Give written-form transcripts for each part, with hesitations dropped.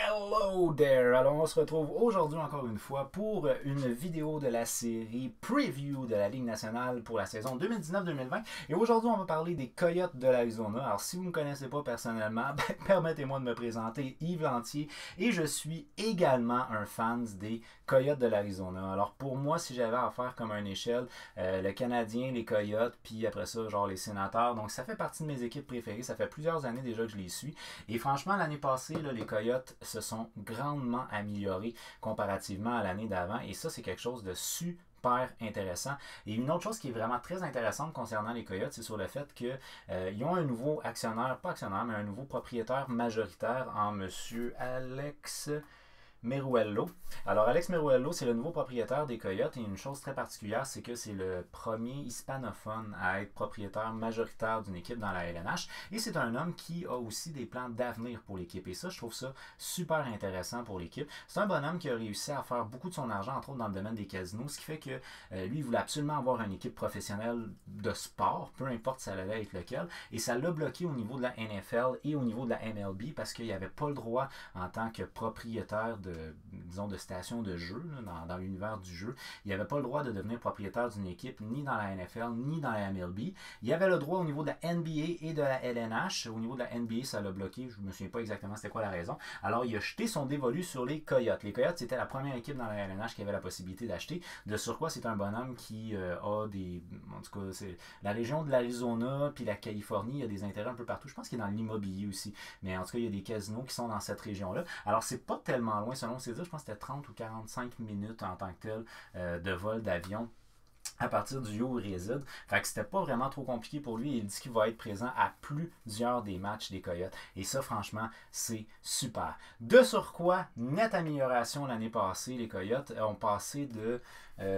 Hello there! Alors on se retrouve aujourd'hui encore une fois pour une vidéo de la série Preview de la Ligue nationale pour la saison 2019-2020. Et aujourd'hui on va parler des Coyotes de l'Arizona. Alors si vous ne me connaissez pas personnellement, permettez-moi de me présenter, Yves Lantier. Et je suis également un fan des Coyotes de l'Arizona. Alors pour moi, si j'avais à faire comme une échelle, le Canadien, les Coyotes, puis après ça genre les Sénateurs. Donc ça fait partie de mes équipes préférées. Ça fait plusieurs années déjà que je les suis. Et franchement l'année passée, là, les Coyotes se sont grandement améliorés comparativement à l'année d'avant. Et ça, c'est quelque chose de super intéressant. Et une autre chose qui est vraiment très intéressante concernant les Coyotes, c'est sur le fait qu'ils ont un nouveau actionnaire, pas actionnaire, mais un nouveau propriétaire majoritaire en monsieur Alex Meruello. Alors, Alex Meruello, c'est le nouveau propriétaire des Coyotes et une chose très particulière, c'est que c'est le premier hispanophone à être propriétaire majoritaire d'une équipe dans la LNH et c'est un homme qui a aussi des plans d'avenir pour l'équipe et ça, je trouve ça super intéressant pour l'équipe. C'est un bonhomme qui a réussi à faire beaucoup de son argent, entre autres dans le domaine des casinos, ce qui fait que lui, il voulait absolument avoir une équipe professionnelle de sport, peu importe ça allait être lequel, et ça l'a bloqué au niveau de la NFL et au niveau de la MLB parce qu'il n'avait pas le droit en tant que propriétaire disons, de station de jeu, là, dans l'univers du jeu. Il n'avait pas le droit de devenir propriétaire d'une équipe ni dans la NFL ni dans la MLB. Il avait le droit au niveau de la NBA et de la LNH. Au niveau de la NBA, ça l'a bloqué. Je ne me souviens pas exactement c'était quoi la raison. Alors, il a jeté son dévolu sur les Coyotes. Les Coyotes, c'était la première équipe dans la LNH qui avait la possibilité d'acheter. De surcroît, c'est un bonhomme qui a des... En tout cas, c'est la région de l'Arizona puis la Californie, il y a des intérêts un peu partout. Je pense qu'il est dans l'immobilier aussi. Mais en tout cas, il y a des casinos qui sont dans cette région-là. Alors, c'est pas tellement loin selon ses dires, je pense que c'était 30 ou 45 minutes en tant que tel de vol d'avion à partir du lieu où il réside. Fait que c'était pas vraiment trop compliqué pour lui. Il dit qu'il va être présent à plusieurs des matchs des Coyotes. Et ça, franchement, c'est super. De surcroît, nette amélioration l'année passée. Les Coyotes ont passé de...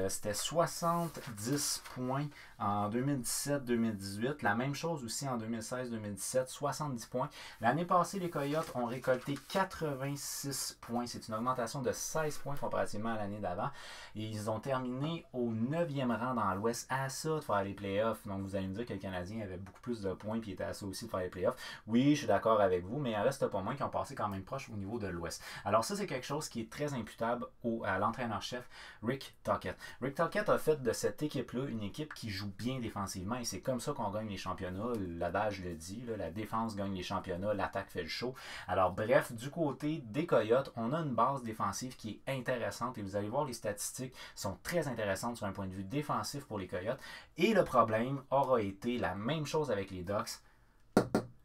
c'était 70 points en 2017-2018. La même chose aussi en 2016-2017, 70 points. L'année passée, les Coyotes ont récolté 86 points. C'est une augmentation de 16 points comparativement à l'année d'avant. Et ils ont terminé au 9e rang dans l'Ouest, à ça de faire les playoffs. Donc vous allez me dire que le Canadien avait beaucoup plus de points et était à ça aussi de faire les playoffs. Oui, je suis d'accord avec vous, mais il reste pas moins qui ont passé quand même proche au niveau de l'Ouest. Alors ça, c'est quelque chose qui est très imputable à l'entraîneur-chef Rick Tocchet. Rick Tocchet a fait de cette équipe-là une équipe qui joue bien défensivement et c'est comme ça qu'on gagne les championnats. L'adage le dit, là, la défense gagne les championnats, l'attaque fait le show. Alors bref, du côté des Coyotes, on a une base défensive qui est intéressante et vous allez voir les statistiques sont très intéressantes sur un point de vue défensif pour les Coyotes. Et le problème aura été la même chose avec les Ducks,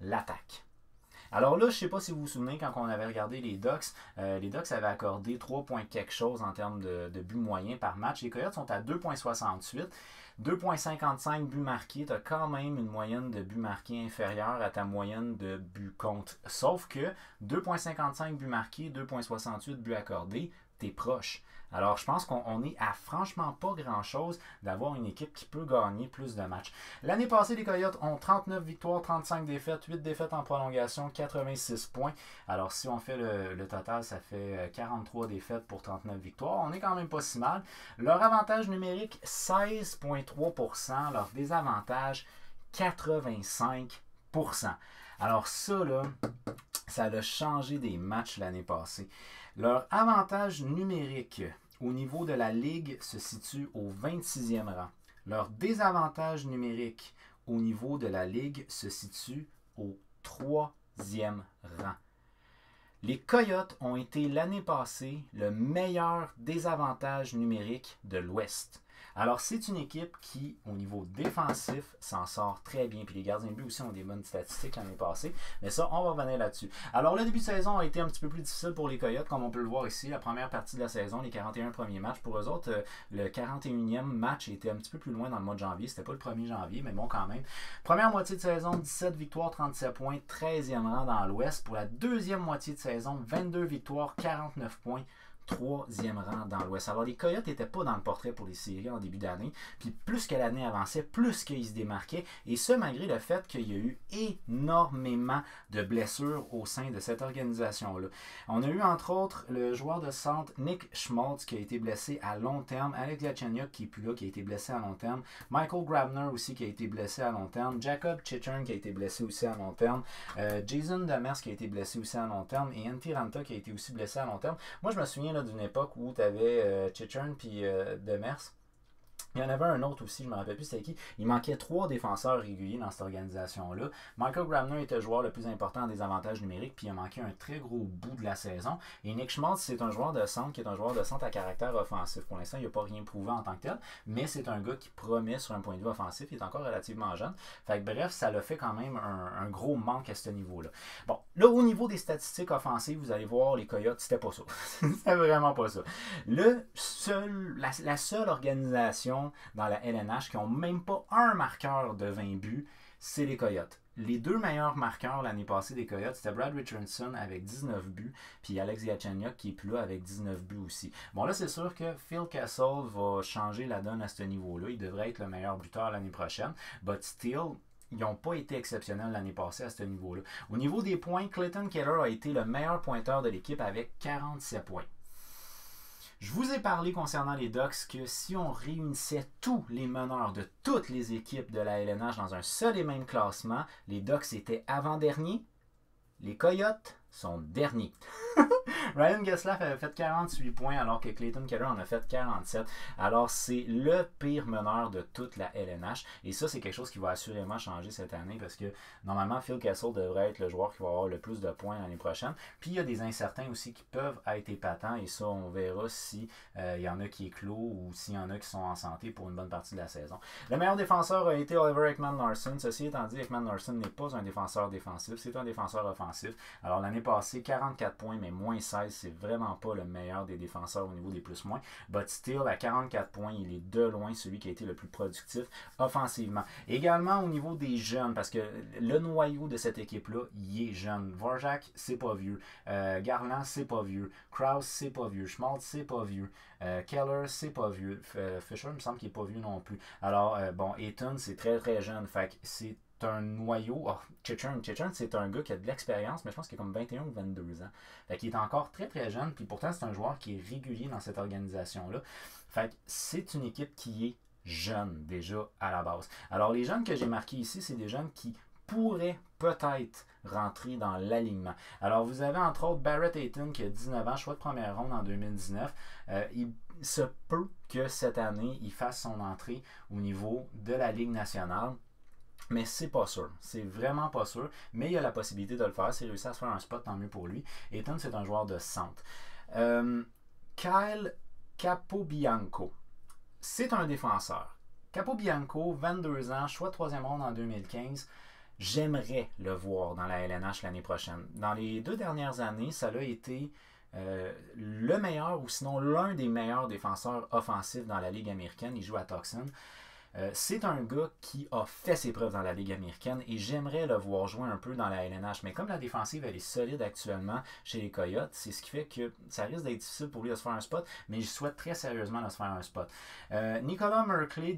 l'attaque. Alors là, je ne sais pas si vous vous souvenez, quand on avait regardé les Ducks avaient accordé 3 points quelque chose en termes de buts moyens par match. Les Coyotes sont à 2,68. 2,55 buts marqués, tu as quand même une moyenne de buts marqués inférieure à ta moyenne de buts contre. Sauf que 2,55 buts marqués, 2,68 buts accordés, t'es proche. Alors, je pense qu'on est à franchement pas grand-chose d'avoir une équipe qui peut gagner plus de matchs. L'année passée, les Coyotes ont 39 victoires, 35 défaites, 8 défaites en prolongation, 86 points. Alors, si on fait le total, ça fait 43 défaites pour 39 victoires. On est quand même pas si mal. Leur avantage numérique, 16,3%. Leur désavantage, 85%. Alors ça, là, ça a changé des matchs l'année passée. Leur avantage numérique au niveau de la Ligue se situe au 26e rang. Leur désavantage numérique au niveau de la Ligue se situe au 3e rang. Les Coyotes ont été l'année passée le meilleur désavantage numérique de l'Ouest. Alors, c'est une équipe qui, au niveau défensif, s'en sort très bien. Puis les gardiens de but aussi ont des bonnes statistiques l'année passée. Mais ça, on va revenir là-dessus. Alors, le début de saison a été un petit peu plus difficile pour les Coyotes, comme on peut le voir ici. La première partie de la saison, les 41 premiers matchs. Pour eux autres, le 41e match était un petit peu plus loin dans le mois de janvier. C'était pas le 1er janvier, mais bon, quand même. Première moitié de saison, 17 victoires, 37 points, 13e rang dans l'Ouest. Pour la deuxième moitié de saison, 22 victoires, 49 points, troisième rang dans l'Ouest. Alors, les Coyotes n'étaient pas dans le portrait pour les séries en début d'année. Puis, plus que l'année avançait, plus qu'ils se démarquaient. Et ce, malgré le fait qu'il y a eu énormément de blessures au sein de cette organisation-là. On a eu, entre autres, le joueur de centre Nick Schmaltz qui a été blessé à long terme. Alex Galchenyuk qui n'est plus là, qui a été blessé à long terme. Michael Grabner aussi qui a été blessé à long terme. Jacob Chichern qui a été blessé aussi à long terme. Jason Demers qui a été blessé aussi à long terme. Et Antti Ranta qui a été aussi blessé à long terme. Moi, je me souviens d'une époque où tu avais Chichern puis Demers. Il y en avait un autre aussi, je ne me rappelle plus c'était qui. Il manquait 3 défenseurs réguliers dans cette organisation-là. Michael Grabner était le joueur le plus important des avantages numériques, puis il a manqué un très gros bout de la saison. Et Nick Schmaltz, c'est un joueur de centre qui est un joueur de centre à caractère offensif. Pour l'instant, il n'a pas rien prouvé en tant que tel, mais c'est un gars qui promet sur un point de vue offensif. Il est encore relativement jeune. Fait que, bref, ça l'a fait quand même un gros manque à ce niveau-là. Bon, là, au niveau des statistiques offensives, vous allez voir, les Coyotes, c'était pas ça. C'était vraiment pas ça. La seule organisation dans la LNH qui n'ont même pas un marqueur de 20 buts, c'est les Coyotes. Les 2 meilleurs marqueurs l'année passée des Coyotes, c'était Brad Richardson avec 19 buts, puis Alex Galchenyuk qui est plus là avec 19 buts aussi. Bon, là, c'est sûr que Phil Kessel va changer la donne à ce niveau-là. Il devrait être le meilleur buteur l'année prochaine, but still, ils n'ont pas été exceptionnels l'année passée à ce niveau-là. Au niveau des points, Clayton Keller a été le meilleur pointeur de l'équipe avec 47 points. Je vous ai parlé concernant les Ducks que si on réunissait tous les meneurs de toutes les équipes de la LNH dans un seul et même classement, les Ducks étaient avant-derniers, les Coyotes sont derniers. Ryan Getzlaf avait fait 48 points alors que Clayton Keller en a fait 47. Alors c'est le pire meneur de toute la LNH. Et ça, c'est quelque chose qui va assurément changer cette année parce que normalement, Phil Kessel devrait être le joueur qui va avoir le plus de points l'année prochaine. Puis il y a des incertains aussi qui peuvent être épatants et ça, on verra si il y en a qui éclosent ou s'il y en a qui sont en santé pour une bonne partie de la saison. Le meilleur défenseur a été Oliver Ekman-Larsson. Ceci étant dit, Ekman-Larsson n'est pas un défenseur défensif, c'est un défenseur offensif. Alors l'année passée, 44 points, mais moins 16, c'est vraiment pas le meilleur des défenseurs au niveau des plus-moins. But still, à 44 points, il est de loin celui qui a été le plus productif offensivement. Également au niveau des jeunes, parce que le noyau de cette équipe-là, il est jeune. Vorjak, c'est pas vieux. Garland, c'est pas vieux. Krause, c'est pas vieux. Schmaltz, c'est pas vieux. Keller, c'est pas vieux. Fisher, il me semble qu'il est pas vieux non plus. Alors, bon, Eaton, c'est très très jeune. Fait que c'est un noyau. Oh, Chichern, c'est un gars qui a de l'expérience, mais je pense qu'il a comme 21 ou 22 ans. Fait qu'il est encore très très jeune, puis pourtant c'est un joueur qui est régulier dans cette organisation-là. Fait que c'est une équipe qui est jeune déjà à la base. Alors les jeunes que j'ai marqués ici, c'est des jeunes qui pourraient peut-être rentrer dans l'alignement. Alors vous avez entre autres Barrett Hayton qui a 19 ans, choix de première ronde en 2019. Il se peut que cette année, il fasse son entrée au niveau de la Ligue nationale. Mais c'est pas sûr. C'est vraiment pas sûr. Mais il y a la possibilité de le faire. S'il réussit à se faire un spot, tant mieux pour lui. Hayton, c'est un joueur de centre. Kyle Capobianco. C'est un défenseur. Capobianco, 22 ans, choix de 3e ronde en 2015. J'aimerais le voir dans la LNH l'année prochaine. Dans les 2 dernières années, ça a été le meilleur ou sinon l'un des meilleurs défenseurs offensifs dans la Ligue américaine. Il joue à Tucson. C'est un gars qui a fait ses preuves dans la Ligue américaine et j'aimerais le voir jouer un peu dans la LNH. Mais comme la défensive elle est solide actuellement chez les Coyotes, c'est ce qui fait que ça risque d'être difficile pour lui de se faire un spot, mais je souhaite très sérieusement de se faire un spot. Nicolas Merkley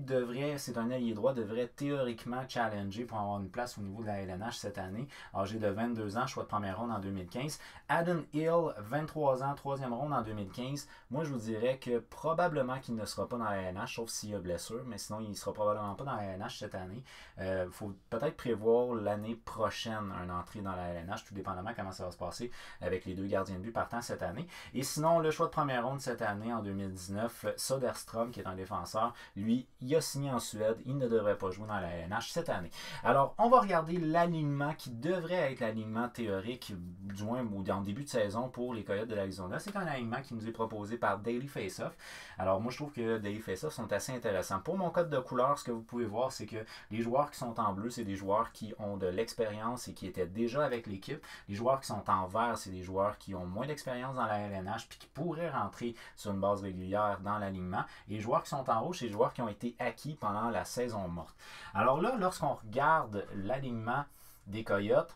c'est un allié droit, devrait théoriquement challenger pour avoir une place au niveau de la LNH cette année. Âgé de 22 ans, choix de première ronde en 2015. Adam Hill, 23 ans, 3e ronde en 2015. Moi, je vous dirais que probablement qu'il ne sera pas dans la LNH, sauf s'il y a blessure, mais sinon, il sera probablement pas dans la LNH cette année. Il faut peut-être prévoir l'année prochaine une entrée dans la LNH, tout dépendamment comment ça va se passer avec les 2 gardiens de but partant cette année. Et sinon, le choix de première ronde cette année, en 2019, Söderström, qui est un défenseur, lui, il a signé en Suède, il ne devrait pas jouer dans la LNH cette année. Alors, on va regarder l'alignement qui devrait être l'alignement théorique, du moins en début de saison pour les Coyotes de l'Arizona. C'est un alignement qui nous est proposé par Daily Faceoff. Alors, moi, je trouve que Daily Faceoff sont assez intéressants. Pour mon code de couleur, ce que vous pouvez voir, c'est que les joueurs qui sont en bleu, c'est des joueurs qui ont de l'expérience et qui étaient déjà avec l'équipe. Les joueurs qui sont en vert, c'est des joueurs qui ont moins d'expérience dans la LNH puis qui pourraient rentrer sur une base régulière dans l'alignement. Et les joueurs qui sont en rouge, c'est des joueurs qui ont été acquis pendant la saison morte. Alors là, lorsqu'on regarde l'alignement des Coyotes,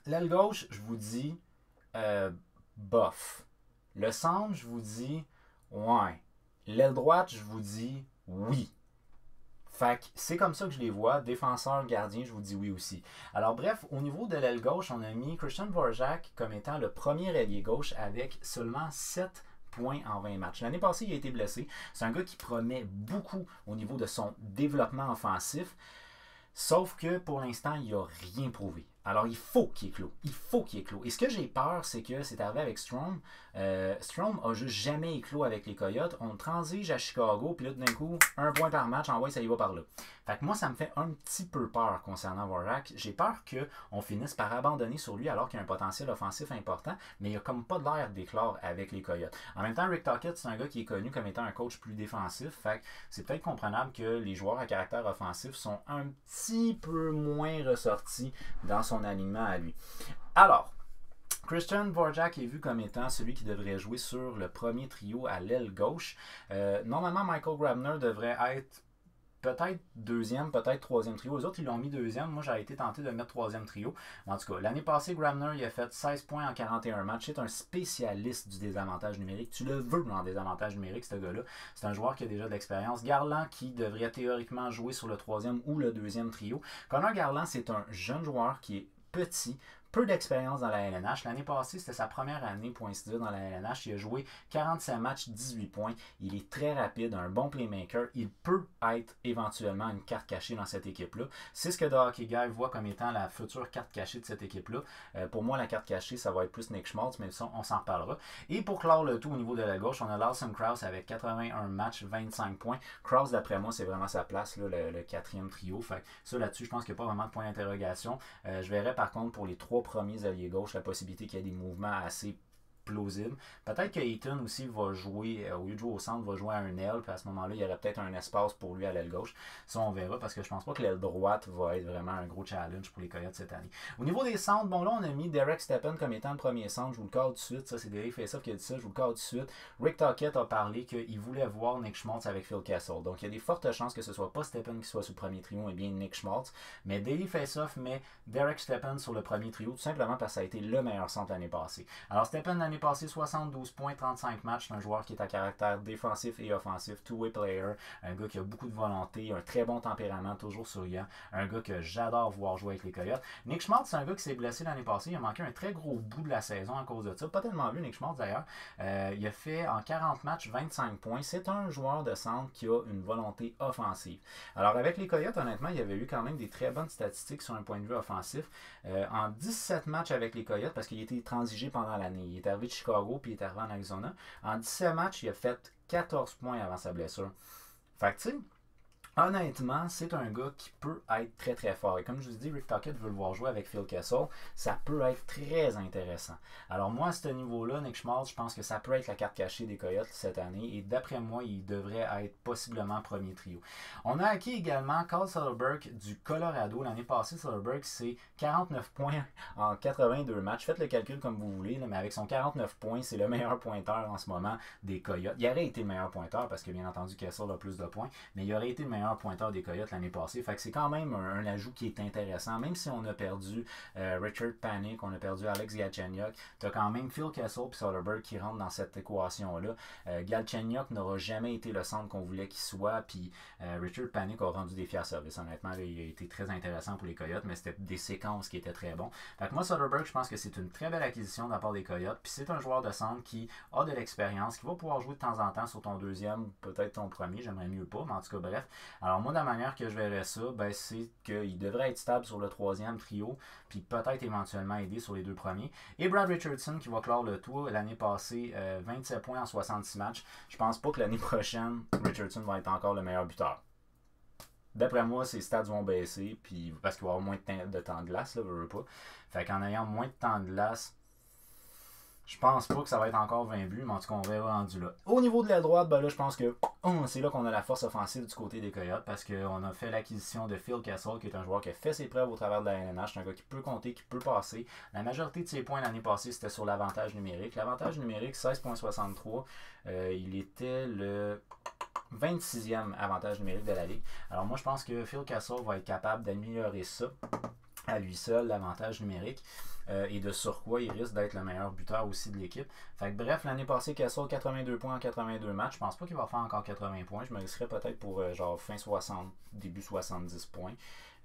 l'aile gauche, je vous dis bof. Le centre, je vous dis ouais. L'aile droite, je vous dis oui. Fait que c'est comme ça que je les vois. Défenseur, gardien, je vous dis oui aussi. Alors bref, au niveau de l'aile gauche, on a mis Christian Dvorak comme étant le premier ailier gauche avec seulement 7 points en 20 matchs. L'année passée, il a été blessé. C'est un gars qui promet beaucoup au niveau de son développement offensif. Sauf que pour l'instant, il n'a rien prouvé. Alors, il faut qu'il éclose. Il faut qu'il éclose. Et ce que j'ai peur, c'est que c'est arrivé avec Strome. Strome a juste jamais éclos avec les Coyotes. On transige à Chicago, puis là, d'un coup, 1 point par match, en vrai, ça y va par là. Fait que moi, ça me fait un petit peu peur concernant Dvorak. J'ai peur qu'on finisse par abandonner sur lui alors qu'il a un potentiel offensif important, mais il n'a comme pas de l'air d'éclore avec les Coyotes. En même temps, Rick Tocchet, c'est un gars qui est connu comme étant un coach plus défensif. Fait que c'est peut-être comprenable que les joueurs à caractère offensif sont un petit peu moins ressortis dans son alignement à lui. Alors, Christian Dvorak est vu comme étant celui qui devrait jouer sur le premier trio à l'aile gauche. Normalement, Michael Grabner devrait être peut-être deuxième, peut-être troisième trio. Les autres, ils l'ont mis deuxième. Moi, j'ai été tenté de mettre troisième trio. En tout cas, l'année passée, Grabner, il a fait 16 points en 41 matchs. C'est un spécialiste du désavantage numérique. Tu le veux dans le désavantage numérique, ce gars-là. C'est un joueur qui a déjà de l'expérience. Garland, qui devrait théoriquement jouer sur le troisième ou le deuxième trio. Connor Garland, c'est un jeune joueur qui est petit, peu d'expérience dans la LNH. L'année passée, c'était sa première année, pour ainsi dire, dans la LNH. Il a joué 45 matchs, 18 points. Il est très rapide, un bon playmaker. Il peut être éventuellement une carte cachée dans cette équipe-là. C'est ce que The Hockey Guy voit comme étant la future carte cachée de cette équipe-là. Pour moi, la carte cachée, ça va être plus Nick Schmaltz, mais ça, on s'en reparlera. Et pour clore le tout au niveau de la gauche, on a Lawson Krause avec 81 matchs, 25 points. Krause, d'après moi, c'est vraiment sa place, là, le quatrième trio. Fait que ça, là-dessus, je pense qu'il n'y a pas vraiment de point d'interrogation. Je verrais par contre pour les 3 premiers alliés gauche la possibilité qu'il y ait des mouvements assez plausible. Peut-être que Ayton aussi va jouer, au lieu de jouer au centre, va jouer à un aile, puis à ce moment-là, il y aurait peut-être un espace pour lui à l'aile gauche. Ça, on verra, parce que je pense pas que l'aile droite va être vraiment un gros challenge pour les Coyotes cette année. Au niveau des centres, bon là, on a mis Derek Stepan comme étant le premier centre. Je vous le cale tout de suite. Ça, c'est Derek Faceoff qui a dit ça. Je vous le cale tout de suite. Rick Tocchet a parlé qu'il voulait voir Nick Schmaltz avec Phil Kessel. Donc, il y a des fortes chances que ce soit pas Stepan qui soit sur le premier trio, et bien Nick Schmaltz. Mais Derek Faceoff met Derek Stepan sur le premier trio, tout simplement parce que ça a été le meilleur centre l'année passée. Alors, Stepan, l'année passée, 72 points, 35 matchs. C'est un joueur qui est à caractère défensif et offensif, two-way player, un gars qui a beaucoup de volonté, un très bon tempérament, toujours souriant, un gars que j'adore voir jouer avec les Coyotes. Nick Schmaltz, c'est un gars qui s'est blessé l'année passée, il a manqué un très gros bout de la saison à cause de ça. Pas tellement vu Nick Schmaltz d'ailleurs. Il a fait en 40 matchs 25 points. C'est un joueur de centre qui a une volonté offensive. Alors avec les Coyotes, honnêtement, il y avait eu quand même des très bonnes statistiques sur un point de vue offensif. En 17 matchs avec les Coyotes, parce qu'il a été transigé pendant l'année. Il est arrivé de Chicago puis il est arrivé en Arizona. En 17 matchs, il a fait 14 points avant sa blessure. Fait que tu sais, honnêtement, c'est un gars qui peut être très très fort. Et comme je vous dis, Rick Tocchet veut le voir jouer avec Phil Kessel. Ça peut être très intéressant. Alors moi, à ce niveau-là, Nick Schmaltz, je pense que ça peut être la carte cachée des Coyotes cette année. Et d'après moi, il devrait être possiblement premier trio. On a acquis également Carl Soderberg du Colorado. L'année passée, Soderberg, c'est 49 points en 82 matchs. Faites le calcul comme vous voulez, là, mais avec son 49 points, c'est le meilleur pointeur en ce moment des Coyotes. Il aurait été le meilleur pointeur parce que bien entendu Kessel a plus de points, mais il aurait été le meilleur pointeur des Coyotes l'année passée. Fait que c'est quand même un ajout qui est intéressant. Même si on a perdu Richard Panik, on a perdu Alex Galchenyuk, tu as quand même Phil Kessel et Soderberg qui rentrent dans cette équation-là. Galchenyuk n'aura jamais été le centre qu'on voulait qu'il soit, puis Richard Panik a rendu des fiers services. Honnêtement, là, il a été très intéressant pour les Coyotes, mais c'était des séquences qui étaient très bons. Fait que moi, Soderberg, je pense que c'est une très belle acquisition de la part des Coyotes, puis c'est un joueur de centre qui a de l'expérience, qui va pouvoir jouer de temps en temps sur ton deuxième, peut-être ton premier, j'aimerais mieux pas, mais en tout cas, bref. Alors moi, de la manière que je verrais ça, ben, c'est qu'il devrait être stable sur le troisième trio, puis peut-être éventuellement aider sur les 2 premiers. Et Brad Richardson qui va clore le tour l'année passée, 27 points en 66 matchs. Je pense pas que l'année prochaine, Richardson va être encore le meilleur buteur. D'après moi, ses stats vont baisser, puis parce qu'il va y avoir moins de temps de glace, là, veux pas. Fait qu'en ayant moins de temps de glace, je pense pas que ça va être encore 20 buts, mais en tout cas, on verra rendu là. Au niveau de la droite, ben là, je pense que c'est là qu'on a la force offensive du côté des Coyotes, parce qu'on a fait l'acquisition de Phil Kessel, qui est un joueur qui a fait ses preuves au travers de la LNH. C'est un gars qui peut compter, qui peut passer. La majorité de ses points l'année passée, c'était sur l'avantage numérique. L'avantage numérique, 16,63. Il était le 26e avantage numérique de la Ligue. Alors moi, je pense que Phil Kessel va être capable d'améliorer ça. à lui seul l'avantage numérique. Et de surcroît, il risque d'être le meilleur buteur aussi de l'équipe. Fait que bref, l'année passée, Kessel, 82 points en 82 matchs. Je pense pas qu'il va faire encore 80 points. Je me risquerais peut-être pour genre fin 60, début 70 points.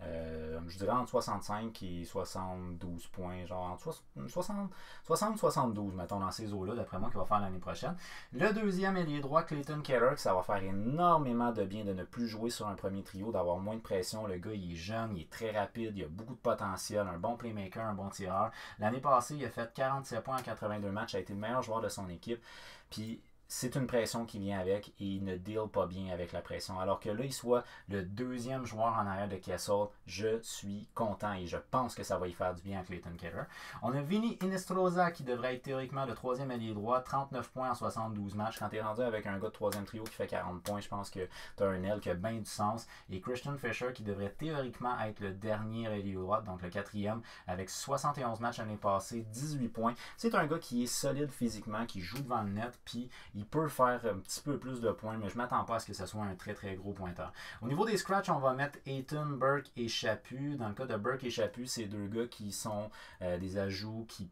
Je dirais entre 65 et 72 points, genre entre 60-72, mettons, dans ces eaux-là, d'après moi, qu'il va faire l'année prochaine. Le deuxième ailier droit, Clayton Keller, ça va faire énormément de bien de ne plus jouer sur un premier trio, d'avoir moins de pression. Le gars, il est jeune, il est très rapide, il a beaucoup de potentiel, un bon playmaker, un bon tireur. L'année passée, il a fait 47 points en 82 matchs, a été le meilleur joueur de son équipe. Puis c'est une pression qui vient avec et il ne deal pas bien avec la pression. Alors que là, il soit le deuxième joueur en arrière de Kessel, je suis content et je pense que ça va y faire du bien à Clayton Keller. On a Vinny Hinestroza qui devrait être théoriquement le troisième allié droit, 39 points en 72 matchs. Quand tu es rendu avec un gars de troisième trio qui fait 40 points, je pense que tu as un aile qui a bien du sens. Et Christian Fischer qui devrait théoriquement être le dernier allié droit, donc le quatrième, avec 71 matchs l'année passée, 18 points. C'est un gars qui est solide physiquement, qui joue devant le net, puis il peut faire un petit peu plus de points, mais je ne m'attends pas à ce que ce soit un très très gros pointeur. Au niveau des scratchs, on va mettre Ayton, Burke et Chaput. Dans le cas de Burke et Chaput, c'est deux gars qui sont des ajouts qui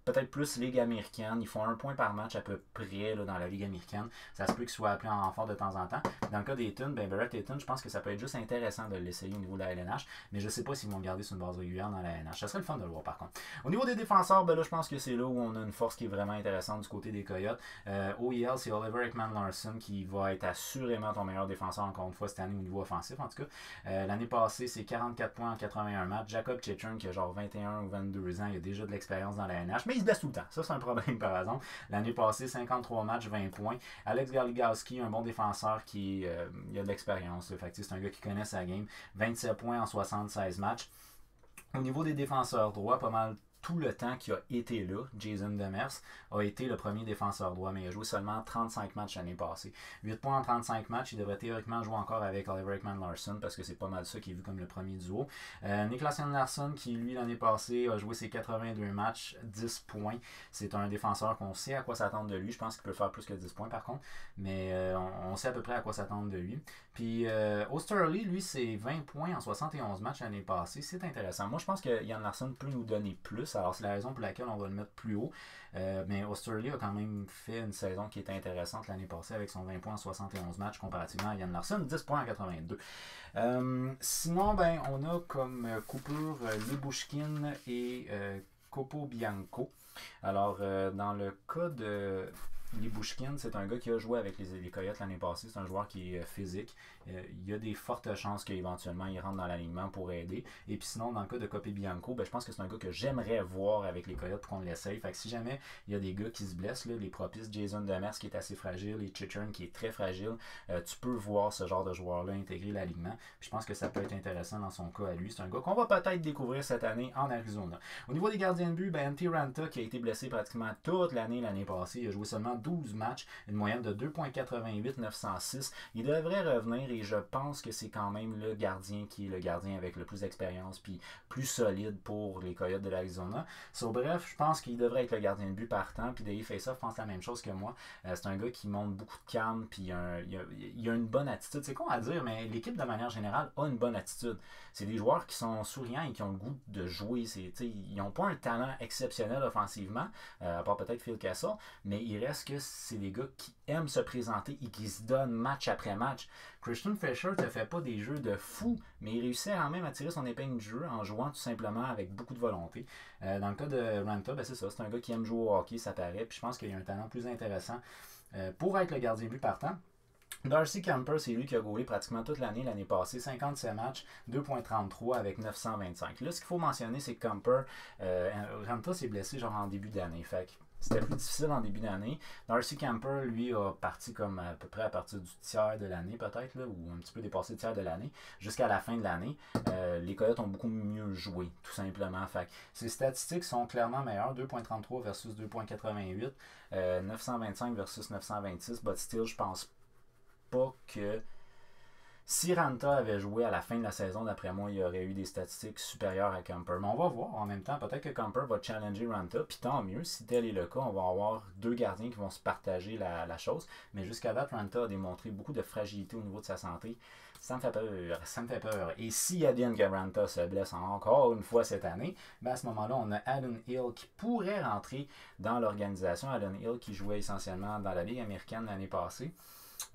peut-être plus Ligue américaine. Ils font un point par match à peu près là, dans la Ligue américaine. Ça se peut qu'ils soient appelés en renfort de temps en temps. Dans le cas d'Ayton, Barrett Ayton, je pense que ça peut être juste intéressant de l'essayer au niveau de la LNH, mais je ne sais pas s'ils vont le garder sur une base régulière dans la LNH. Ça serait le fun de le voir par contre. Au niveau des défenseurs, là, je pense que c'est là où on a une force qui est vraiment intéressante du côté des Coyotes. OEL, c'est Oliver Ekman-Larsson qui va être assurément ton meilleur défenseur encore une fois cette année au niveau offensif en tout cas. L'année passée, c'est 44 points en 81 matchs. Jacob Chichern qui a genre 21 ou 22 ans, il a déjà de l'expérience dans la LNH, mais il se blesse tout le temps. Ça, c'est un problème par exemple. L'année passée, 53 matchs, 20 points. Alex Galigowski, un bon défenseur qui il a de l'expérience. C'est un gars qui connaît sa game. 27 points en 76 matchs. Au niveau des défenseurs droits, pas mal tout le temps qu'il a été là, Jason Demers a été le premier défenseur droit, mais il a joué seulement 35 matchs l'année passée. 8 points en 35 matchs, il devrait théoriquement jouer encore avec Oliver Ekman-Larsson parce que c'est pas mal ça qui est vu comme le premier duo. Niklas Larsson qui lui l'année passée a joué ses 82 matchs, 10 points. C'est un défenseur qu'on sait à quoi s'attendre de lui. Je pense qu'il peut faire plus que 10 points par contre, mais on sait à peu près à quoi s'attendre de lui. Puis Osterley, lui, c'est 20 points en 71 matchs l'année passée. C'est intéressant. Moi, je pense que Yann Larsson peut nous donner plus. Alors, c'est la raison pour laquelle on va le mettre plus haut. Mais Osterley a quand même fait une saison qui était intéressante l'année passée avec son 20 points en 71 matchs comparativement à Yann Larsson, 10 points en 82. Sinon, ben, on a comme coupure Lyubushkin et Capobianco. Alors, dans le cas de Lyubushkin, c'est un gars qui a joué avec les Coyotes l'année passée. C'est un joueur qui est physique. Il y a des fortes chances qu'éventuellement il rentre dans l'alignement pour aider. Et puis sinon, dans le cas de Capobianco, ben, je pense que c'est un gars que j'aimerais voir avec les Coyotes pour qu'on l'essaye. Fait que si jamais il y a des gars qui se blessent, là, les propices, Jason Demers qui est assez fragile et Chichern qui est très fragile, tu peux voir ce genre de joueur-là intégrer l'alignement. Puis je pense que ça peut être intéressant dans son cas à lui. C'est un gars qu'on va peut-être découvrir cette année en Arizona. Au niveau des gardiens de but, ben, Antti Ranta qui a été blessé pratiquement toute l'année passée, il a joué seulement 12 matchs, une moyenne de 2,88, 906. Il devrait revenir et je pense que c'est quand même le gardien qui est le gardien avec le plus d'expérience puis plus solide pour les Coyotes de l'Arizona. Bref, je pense qu'il devrait être le gardien de but partant. Puis Dave Faceoff pense la même chose que moi. C'est un gars qui montre beaucoup de calme puis il a une bonne attitude. C'est con à dire, mais l'équipe de manière générale a une bonne attitude. C'est des joueurs qui sont souriants et qui ont le goût de jouer. Ils n'ont pas un talent exceptionnel offensivement, à part peut-être Phil Kessel, mais il reste que c'est des gars qui aiment se présenter et qui se donnent match après match. Christian Fischer ne fait pas des jeux de fou, mais il réussit quand même à tirer son épingle du jeu en jouant tout simplement avec beaucoup de volonté. Dans le cas de Ranta, ben c'est ça, c'est un gars qui aime jouer au hockey, ça paraît, puis je pense qu'il a un talent plus intéressant pour être le gardien de but partant. Darcy Camper, c'est lui qui a goalé pratiquement toute l'année passée, 57 matchs, 2,33 avec 925. Là, ce qu'il faut mentionner, c'est que Camper, Ranta s'est blessé genre en début d'année, fait que c'était plus difficile en début d'année. Darcy Camper, lui, a parti comme à peu près à partir du tiers de l'année, peut-être, là, ou un petit peu dépassé le tiers de l'année, jusqu'à la fin de l'année. Les Coyotes ont beaucoup mieux joué, tout simplement. Fait que ces statistiques sont clairement meilleures. 2,33 versus 2,88. 925 versus 926. But still, je pense pas que Si Ranta avait joué à la fin de la saison, d'après moi, il y aurait eu des statistiques supérieures à Kumper. Mais on va voir en même temps. Peut-être que Kumper va challenger Ranta. Puis tant mieux. Si tel est le cas, on va avoir deux gardiens qui vont se partager la chose. Mais jusqu'à date, Ranta a démontré beaucoup de fragilité au niveau de sa santé. Ça me fait peur. Ça me fait peur. Et si Adin Ranta se blesse encore une fois cette année, ben à ce moment-là, on a Adin Hill qui pourrait rentrer dans l'organisation. Adin Hill qui jouait essentiellement dans la Ligue américaine l'année passée.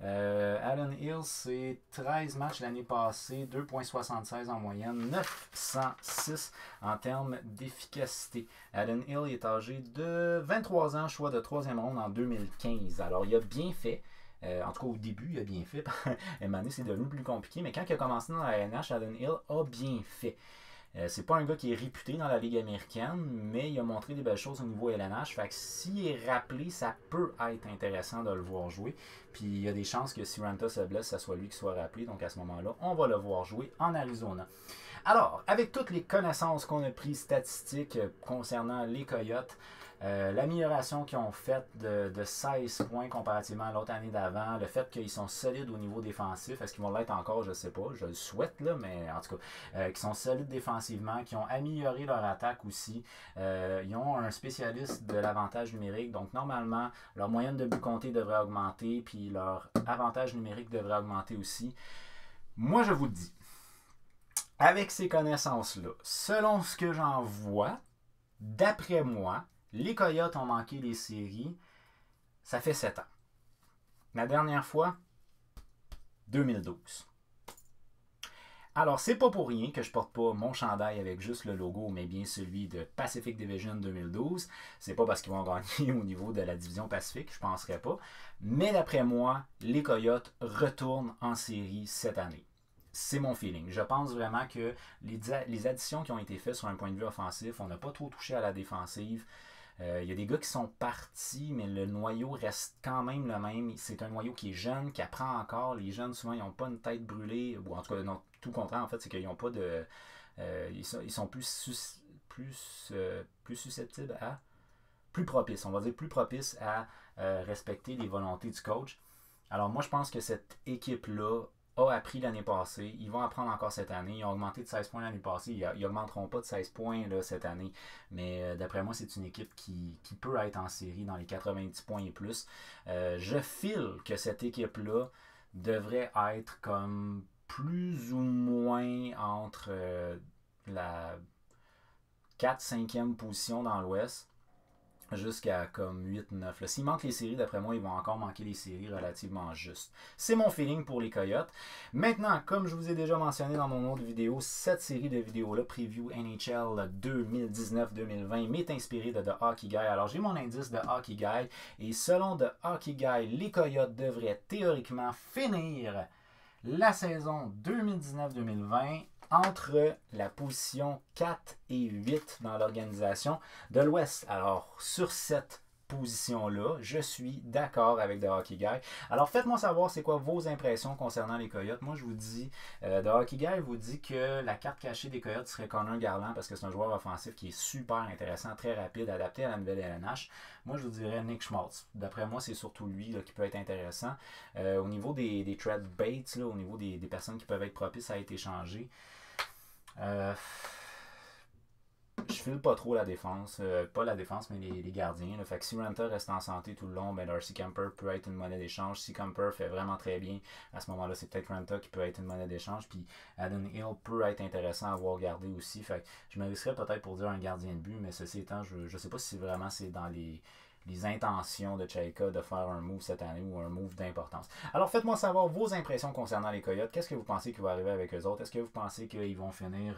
Adin Hill, c'est 13 matchs l'année passée, 2,76 en moyenne, 906 en termes d'efficacité. Adin Hill est âgé de 23 ans, choix de 3e ronde en 2015. Alors, il a bien fait. En tout cas, au début, il a bien fait. Emmanuel, c'est devenu plus compliqué. Mais quand il a commencé dans la LNH, Adin Hill a bien fait. C'est pas un gars qui est réputé dans la Ligue américaine, mais il a montré des belles choses au niveau LNH. Fait que s'il est rappelé, ça peut être intéressant de le voir jouer. Puis il y a des chances que si Ranta se blesse, ça soit lui qui soit rappelé. Donc à ce moment-là, on va le voir jouer en Arizona. Alors, avec toutes les connaissances qu'on a prises statistiques concernant les Coyotes, l'amélioration qu'ils ont faite de 16 points comparativement à l'autre année d'avant, le fait qu'ils sont solides au niveau défensif, est-ce qu'ils vont l'être encore, je ne sais pas, je le souhaite, là, mais en tout cas, qu'ils sont solides défensivement, qui ont amélioré leur attaque aussi, ils ont un spécialiste de l'avantage numérique, donc normalement, leur moyenne de but compté devrait augmenter, puis leur avantage numérique devrait augmenter aussi. Moi, je vous le dis, avec ces connaissances-là, selon ce que j'en vois, d'après moi, les Coyotes ont manqué les séries, ça fait 7 ans. La dernière fois, 2012. Alors, c'est pas pour rien que je porte pas mon chandail avec juste le logo, mais bien celui de Pacific Division 2012. C'est pas parce qu'ils vont gagner au niveau de la division Pacifique, je penserais pas. Mais d'après moi, les Coyotes retournent en série cette année. C'est mon feeling. Je pense vraiment que les additions qui ont été faites sur un point de vue offensif, on n'a pas trop touché à la défensive. Il y a des gars qui sont partis, mais le noyau reste quand même le même. C'est un noyau qui est jeune, qui apprend encore. Les jeunes, souvent, ils n'ont pas une tête brûlée. Ou en tout cas, non, tout le contraire, en fait, c'est qu'ils n'ont pas de... ils sont plus susceptibles à... Plus propices, on va dire plus propices à respecter les volontés du coach. Alors moi, je pense que cette équipe-là a appris l'année passée. Ils vont apprendre encore cette année. Ils ont augmenté de 16 points l'année passée. Ils n'augmenteront pas de 16 points là, cette année. Mais d'après moi, c'est une équipe qui peut être en série dans les 90 points et plus. Je file que cette équipe-là devrait être comme plus ou moins entre la 4-5e position dans l'Ouest jusqu'à comme 8-9. S'il manque les séries, d'après moi, ils vont encore manquer les séries relativement justes. C'est mon feeling pour les Coyotes. Maintenant, comme je vous ai déjà mentionné dans mon autre vidéo, cette série de vidéos-là, Preview NHL 2019-2020, m'est inspirée de The Hockey Guy. Alors, j'ai mon indice de Hockey Guy. Et selon The Hockey Guy, les Coyotes devraient théoriquement finir la saison 2019-2020 entre la position 4 et 8 dans l'organisation de l'Ouest. Alors, sur cette position-là, je suis d'accord avec The Hockey Guy. Alors, faites-moi savoir c'est quoi vos impressions concernant les Coyotes. Moi, je vous dis, The Hockey Guy vous dit que la carte cachée des Coyotes serait Connor Garland parce que c'est un joueur offensif qui est super intéressant, très rapide, adapté à la nouvelle LNH. Moi, je vous dirais Nick Schmaltz. D'après moi, c'est surtout lui là, qui peut être intéressant. Au niveau des trade baits, là, au niveau des personnes qui peuvent être propices à être échangées, je file pas trop la défense, pas la défense mais les gardiens. Là. Fait que si Ranta reste en santé tout le long, ben Darcy Kuemper peut être une monnaie d'échange. Si Kuemper fait vraiment très bien, à ce moment-là, c'est peut-être Ranta qui peut être une monnaie d'échange. Puis Adin Hill peut être intéressant à voir garder aussi. Fait que je me risquerais peut-être pour dire un gardien de but, mais ceci étant, je sais pas si vraiment c'est dans les intentions de Chaika de faire un move cette année ou un move d'importance. Alors faites-moi savoir vos impressions concernant les Coyotes. Qu'est-ce que vous pensez qui va arriver avec eux autres? Est-ce que vous pensez qu'ils vont finir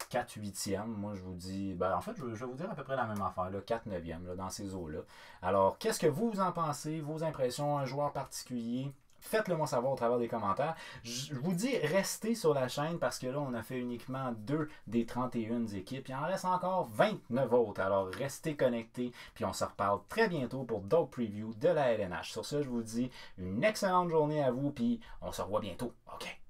4-8e? Moi je vous dis, ben, en fait je vais vous dire à peu près la même affaire, 4-9e là, dans ces eaux-là. Alors qu'est-ce que vous en pensez? Vos impressions, un joueur particulier? Faites-le moi savoir au travers des commentaires. Je vous dis, restez sur la chaîne parce que là, on a fait uniquement 2 des 31 équipes. Il en reste encore 29 autres. Alors, restez connectés. Puis on se reparle très bientôt pour d'autres previews de la LNH. Sur ce, je vous dis une excellente journée à vous. Puis on se revoit bientôt. OK.